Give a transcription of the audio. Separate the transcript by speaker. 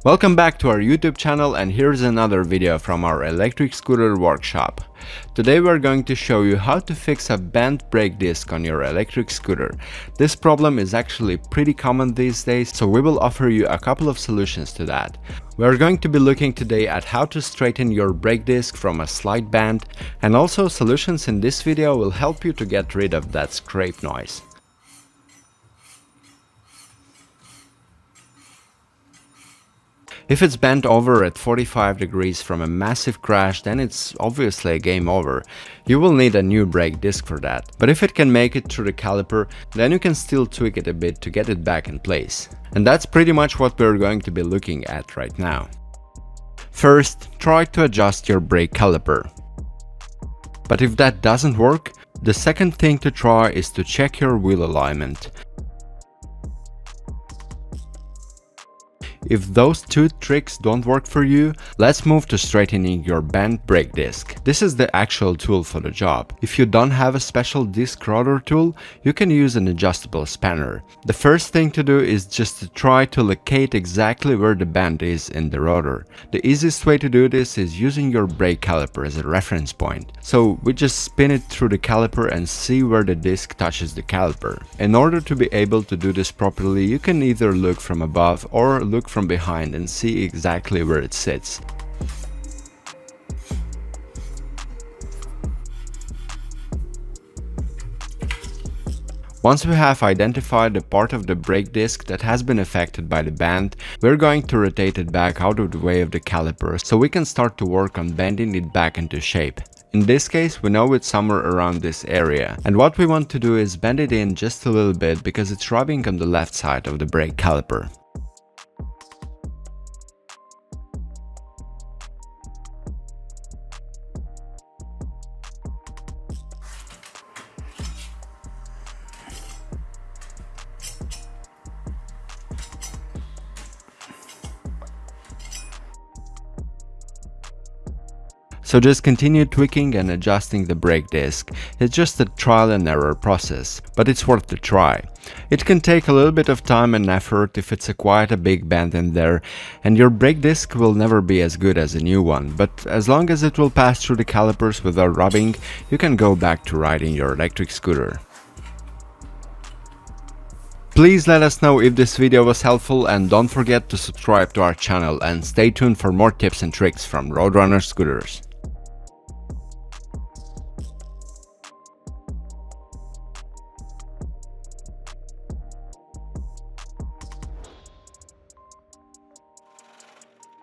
Speaker 1: Welcome back to our YouTube channel, and here's another video from our electric scooter workshop. Today we're going to show you how to fix a bent brake disc on your electric scooter. This problem is actually pretty common these days, so we will offer you a couple of solutions to that. We're going to be looking today at how to straighten your brake disc from a slight bend, and also solutions in this video will help you to get rid of that scrape noise. If it's bent over at 45 degrees from a massive crash, then it's obviously a game over. You will need a new brake disc for that. But if it can make it through the caliper, then you can still tweak it a bit to get it back in place. And that's pretty much what we're going to be looking at right now. First, try to adjust your brake caliper. But if that doesn't work, the second thing to try is to check your wheel alignment. If those two tricks don't work for you, let's move to straightening your bent brake disc. This is the actual tool for the job. If you don't have a special disc rotor tool, you can use an adjustable spanner. The first thing to do is just to try to locate exactly where the bend is in the rotor. The easiest way to do this is using your brake caliper as a reference point. So we just spin it through the caliper and see where the disc touches the caliper. In order to be able to do this properly, you can either look from above or look from behind and see exactly where it sits. Once we have identified the part of the brake disc that has been affected by the bend, we're going to rotate it back out of the way of the caliper so we can start to work on bending it back into shape. In this case, we know it's somewhere around this area, and what we want to do is bend it in just a little bit because it's rubbing on the left side of the brake caliper. So just continue tweaking and adjusting the brake disc. It's just a trial and error process, but it's worth the try. It can take a little bit of time and effort if it's quite a big bend in there, and your brake disc will never be as good as a new one, but as long as it will pass through the calipers without rubbing, you can go back to riding your electric scooter. Please let us know if this video was helpful, and don't forget to subscribe to our channel and stay tuned for more tips and tricks from Roadrunner scooters.